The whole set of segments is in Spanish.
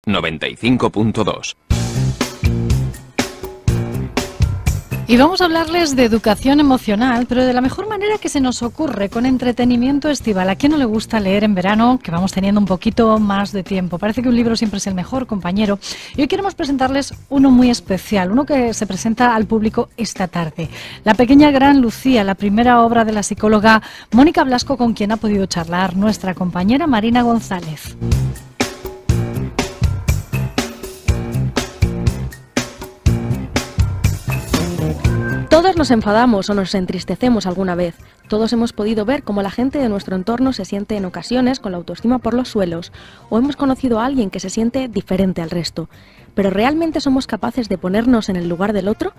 95.2. Y vamos a hablarles de educación emocional, pero de la mejor manera que se nos ocurre, con entretenimiento estival. ¿A quién no le gusta leer en verano, que vamos teniendo un poquito más de tiempo? Parece que un libro siempre es el mejor compañero. Y hoy queremos presentarles uno muy especial, uno que se presenta al público esta tarde. La pequeña gran Lucía, la primera obra de la psicóloga Mónica Blasco, con quien ha podido charlar nuestra compañera Marina González. Todos nos enfadamos o nos entristecemos alguna vez. Todos hemos podido ver cómo la gente de nuestro entorno se siente en ocasiones con la autoestima por los suelos, o hemos conocido a alguien que se siente diferente al resto. ¿Pero realmente somos capaces de ponernos en el lugar del otro?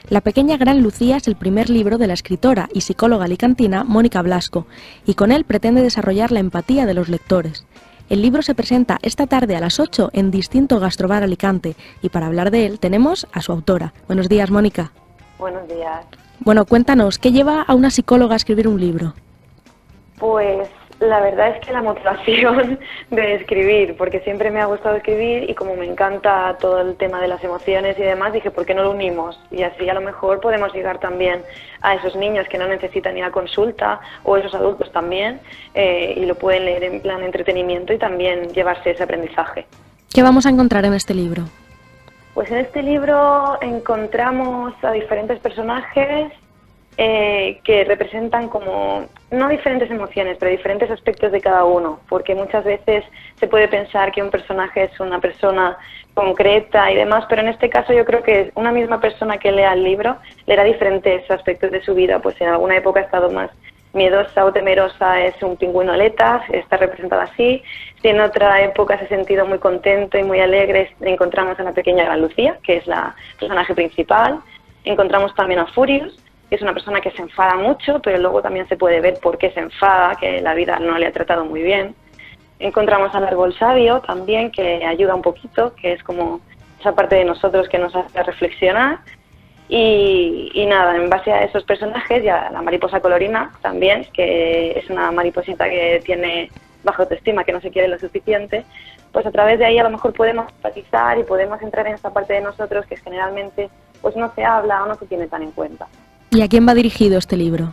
La pequeña gran Lucía es el primer libro de la escritora y psicóloga alicantina Mónica Blasco, y con él pretende desarrollar la empatía de los lectores. El libro se presenta esta tarde a las 8 en Distinto Gastrobar Alicante, y para hablar de él tenemos a su autora. Buenos días, Mónica. Buenos días. Bueno, cuéntanos, ¿qué lleva a una psicóloga a escribir un libro? Pues la verdad es que la motivación de escribir, porque siempre me ha gustado escribir y como me encanta todo el tema de las emociones y demás, dije, ¿por qué no lo unimos? Y así a lo mejor podemos llegar también a esos niños que no necesitan ir a consulta o esos adultos también y lo pueden leer en plan entretenimiento y también llevarse ese aprendizaje. ¿Qué vamos a encontrar en este libro? Pues en este libro encontramos a diferentes personajes que representan como, no diferentes emociones, pero diferentes aspectos de cada uno, porque muchas veces se puede pensar que un personaje es una persona concreta y demás, pero en este caso yo creo que una misma persona que lea el libro leerá diferentes aspectos de su vida, pues en alguna época ha estado más miedosa o temerosa, es un pingüino aletas, está representada así. Si en otra época se ha sentido muy contento y muy alegre, encontramos a la pequeña gran Lucía, que es la personaje principal. Encontramos también a Furious, que es una persona que se enfada mucho, pero luego también se puede ver por qué se enfada, que la vida no le ha tratado muy bien. Encontramos al árbol sabio también, que ayuda un poquito, que es como esa parte de nosotros que nos hace reflexionar. Y nada, en base a esos personajes, y a la mariposa colorina también, que es una mariposita que tiene baja autoestima, que no se quiere lo suficiente, pues a través de ahí a lo mejor podemos empatizar y podemos entrar en esa parte de nosotros que generalmente pues no se habla o no se tiene tan en cuenta. ¿Y a quién va dirigido este libro?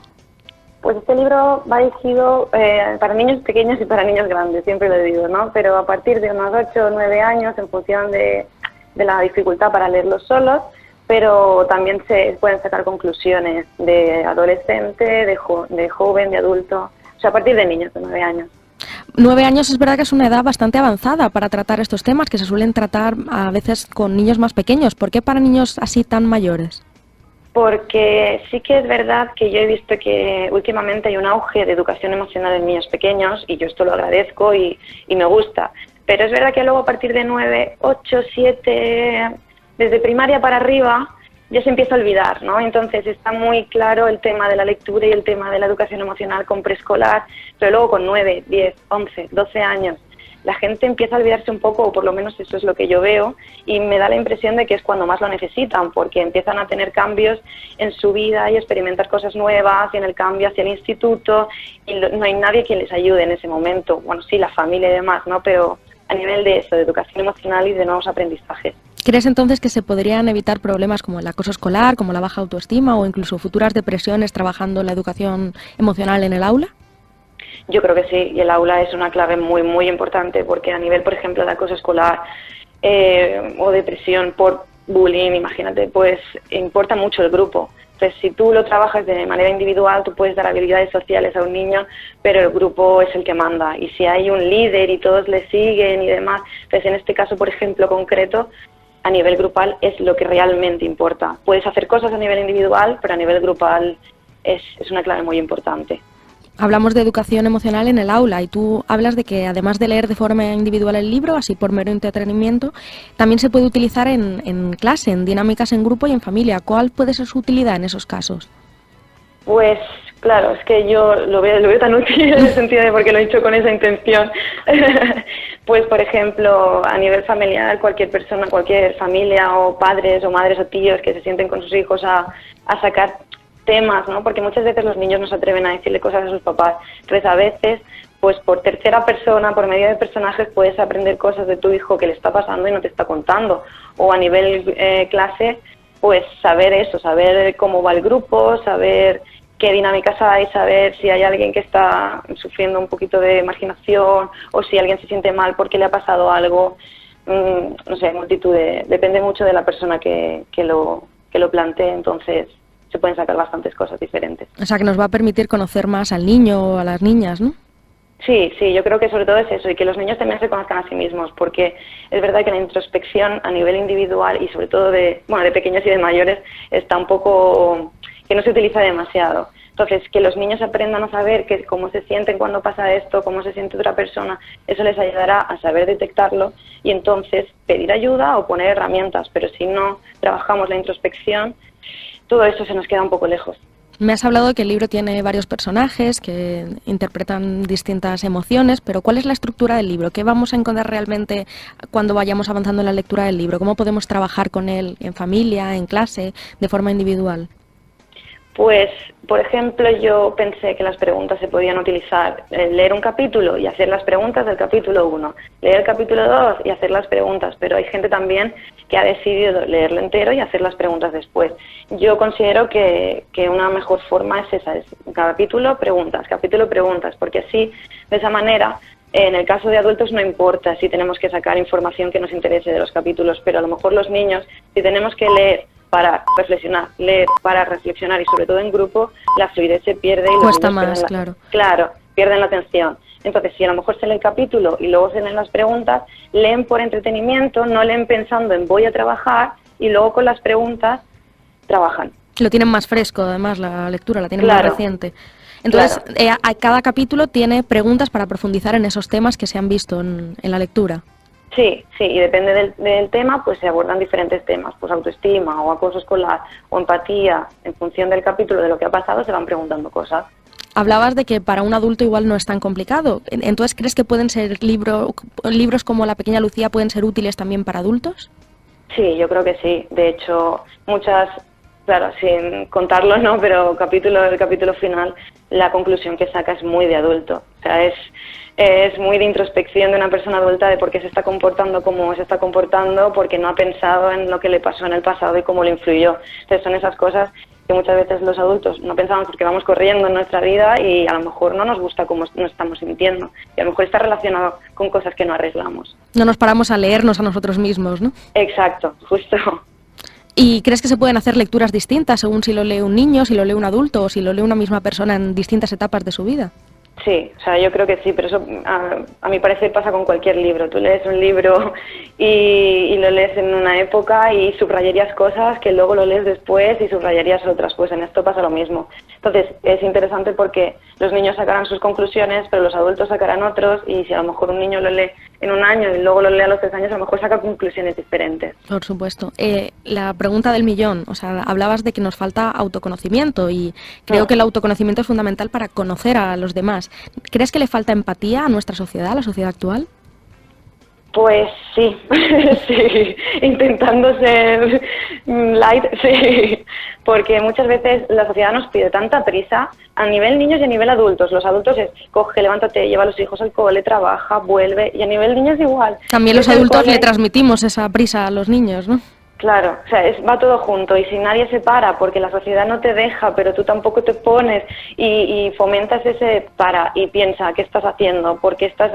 Pues este libro va dirigido para niños pequeños y para niños grandes, siempre lo digo, ¿no? Pero a partir de unos 8 o 9 años, en función de la dificultad para leerlos solos, pero también se pueden sacar conclusiones de adolescente, de joven, de adulto, o sea, a partir de niños de 9 años. 9 años es verdad que es una edad bastante avanzada para tratar estos temas, que se suelen tratar a veces con niños más pequeños. ¿Por qué para niños así tan mayores? Porque sí que es verdad que yo he visto que últimamente hay un auge de educación emocional en niños pequeños, y yo esto lo agradezco y me gusta, pero es verdad que luego a partir de 9, 8, 7... desde primaria para arriba ya se empieza a olvidar, ¿no? Entonces está muy claro el tema de la lectura y el tema de la educación emocional con preescolar, pero luego con 9, 10, 11, 12 años la gente empieza a olvidarse un poco, o por lo menos eso es lo que yo veo, y me da la impresión de que es cuando más lo necesitan, porque empiezan a tener cambios en su vida y experimentar cosas nuevas, y en el cambio hacia el instituto, y no hay nadie quien les ayude en ese momento. Bueno, sí, la familia y demás, ¿no? Pero a nivel de eso, de educación emocional y de nuevos aprendizajes. ¿Crees entonces que se podrían evitar problemas como el acoso escolar, como la baja autoestima o incluso futuras depresiones trabajando la educación emocional en el aula? Yo creo que sí, y el aula es una clave muy, muy importante, porque a nivel, por ejemplo, de acoso escolar o depresión por bullying, imagínate, pues importa mucho el grupo. Entonces, si tú lo trabajas de manera individual, tú puedes dar habilidades sociales a un niño, pero el grupo es el que manda. Y si hay un líder y todos le siguen y demás, pues en este caso, por ejemplo, concreto, a nivel grupal es lo que realmente importa. Puedes hacer cosas a nivel individual, pero a nivel grupal es una clave muy importante. Hablamos de educación emocional en el aula y tú hablas de que además de leer de forma individual el libro, así por mero entretenimiento, también se puede utilizar en clase, en dinámicas en grupo y en familia. ¿Cuál puede ser su utilidad en esos casos? Pues claro, es que yo lo veo tan útil en el sentido de porque lo he hecho con esa intención. Pues por ejemplo, a nivel familiar, cualquier persona, cualquier familia o padres o madres o tíos que se sienten con sus hijos a sacar temas, ¿no? Porque muchas veces los niños no se atreven a decirle cosas a sus papás. Entonces, a veces, pues por tercera persona, por medio de personajes, puedes aprender cosas de tu hijo que le está pasando y no te está contando. O a nivel clase, pues saber eso, saber cómo va el grupo, saber qué dinámicas hay, saber si hay alguien que está sufriendo un poquito de marginación o si alguien se siente mal porque le ha pasado algo. No sé, multitud depende mucho de la persona que lo plantee, entonces se pueden sacar bastantes cosas diferentes. O sea, que nos va a permitir conocer más al niño o a las niñas, ¿no? Sí, yo creo que sobre todo es eso, y que los niños también se conozcan a sí mismos, porque es verdad que la introspección a nivel individual y sobre todo de pequeños y de mayores está un poco, que no se utiliza demasiado. Entonces, que los niños aprendan a saber cómo se sienten cuando pasa esto, cómo se siente otra persona, eso les ayudará a saber detectarlo y entonces pedir ayuda o poner herramientas, pero si no trabajamos la introspección, todo eso se nos queda un poco lejos. Me has hablado de que el libro tiene varios personajes que interpretan distintas emociones, pero ¿cuál es la estructura del libro? ¿Qué vamos a encontrar realmente cuando vayamos avanzando en la lectura del libro? ¿Cómo podemos trabajar con él en familia, en clase, de forma individual? Pues, por ejemplo, yo pensé que las preguntas se podían utilizar, leer un capítulo y hacer las preguntas del capítulo 1, leer el capítulo 2 y hacer las preguntas, pero hay gente también que ha decidido leerlo entero y hacer las preguntas después. Yo considero que una mejor forma es esa, es capítulo, preguntas, porque así, de esa manera, en el caso de adultos no importa si tenemos que sacar información que nos interese de los capítulos, pero a lo mejor los niños, si tenemos que leer para reflexionar, leer para reflexionar y sobre todo en grupo, la fluidez se pierde y cuesta más, claro. Claro, pierden la atención. Entonces, si a lo mejor se lee el capítulo y luego se leen las preguntas, leen por entretenimiento, no leen pensando en voy a trabajar y luego con las preguntas trabajan. Lo tienen más fresco, además, la lectura, la tienen Claro. más reciente. Entonces, cada capítulo tiene preguntas para profundizar en esos temas que se han visto en la lectura. Sí, y depende del tema, pues se abordan diferentes temas, pues autoestima o acoso escolar o empatía, en función del capítulo de lo que ha pasado se van preguntando cosas. Hablabas de que para un adulto igual no es tan complicado, entonces ¿crees que pueden ser libros como La pequeña Lucía pueden ser útiles también para adultos? Sí, yo creo que sí, de hecho muchas, claro, sin contarlo, ¿no? Pero el capítulo final, la conclusión que saca es muy de adulto, o sea, es muy de introspección de una persona adulta de por qué se está comportando como se está comportando, porque no ha pensado en lo que le pasó en el pasado y cómo le influyó. Entonces son esas cosas que muchas veces los adultos no pensamos porque vamos corriendo en nuestra vida y a lo mejor no nos gusta cómo nos estamos sintiendo. Y a lo mejor está relacionado con cosas que no arreglamos. No nos paramos a leernos a nosotros mismos, ¿no? Exacto, justo. ¿Y crees que se pueden hacer lecturas distintas según si lo lee un niño, si lo lee un adulto o si lo lee una misma persona en distintas etapas de su vida? Sí, o sea, yo creo que sí, pero eso a mi parecer pasa con cualquier libro. Tú lees un libro y lo lees en una época y subrayarías cosas que luego lo lees después y subrayarías otras. Pues en esto pasa lo mismo. Entonces es interesante porque los niños sacarán sus conclusiones, pero los adultos sacarán otros y si a lo mejor un niño lo lee en un año y luego lo lee a los 3 años, a lo mejor saca conclusiones diferentes. Por supuesto. La pregunta del millón, o sea, hablabas de que nos falta autoconocimiento y creo que el autoconocimiento es fundamental para conocer a los demás. ¿Crees que le falta empatía a nuestra sociedad, a la sociedad actual? Pues sí, sí, intentando ser light, sí, porque muchas veces la sociedad nos pide tanta prisa a nivel niños y a nivel adultos. Los adultos es coge, levántate, lleva a los hijos al cole, trabaja, vuelve, y a nivel niños igual. También los adultos le transmitimos esa prisa a los niños, ¿no? Claro, o sea, va todo junto y si nadie se para porque la sociedad no te deja, pero tú tampoco te pones y fomentas ese para y piensa qué estás haciendo, por qué estás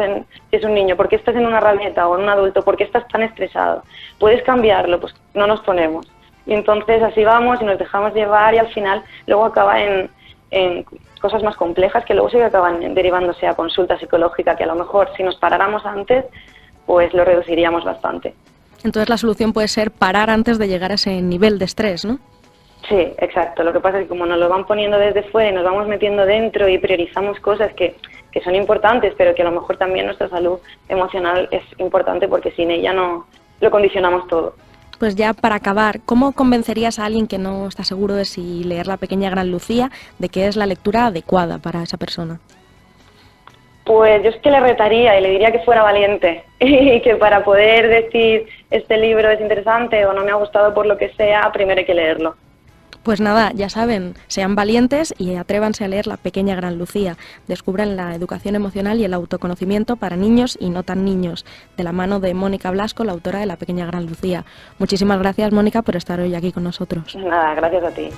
si es un niño, por qué estás en una rabieta o en un adulto, por qué estás tan estresado. Puedes cambiarlo, pues no nos ponemos. Y entonces así vamos y nos dejamos llevar y al final luego acaba en cosas más complejas que luego sí que acaban derivándose a consulta psicológica, que a lo mejor si nos paráramos antes, pues lo reduciríamos bastante. Entonces la solución puede ser parar antes de llegar a ese nivel de estrés, ¿no? Sí, exacto. Lo que pasa es que como nos lo van poniendo desde fuera y nos vamos metiendo dentro y priorizamos cosas que son importantes, pero que a lo mejor también nuestra salud emocional es importante porque sin ella no lo condicionamos todo. Pues ya para acabar, ¿cómo convencerías a alguien que no está seguro de si leer La pequeña gran Lucía, de que es la lectura adecuada para esa persona? Pues yo es que le retaría y le diría que fuera valiente y que para poder decir este libro es interesante o no me ha gustado por lo que sea, primero hay que leerlo. Pues nada, ya saben, sean valientes y atrévanse a leer La pequeña gran Lucía. Descubran la educación emocional y el autoconocimiento para niños y no tan niños, de la mano de Mónica Blasco, la autora de La pequeña gran Lucía. Muchísimas gracias, Mónica, por estar hoy aquí con nosotros. Nada, gracias a ti.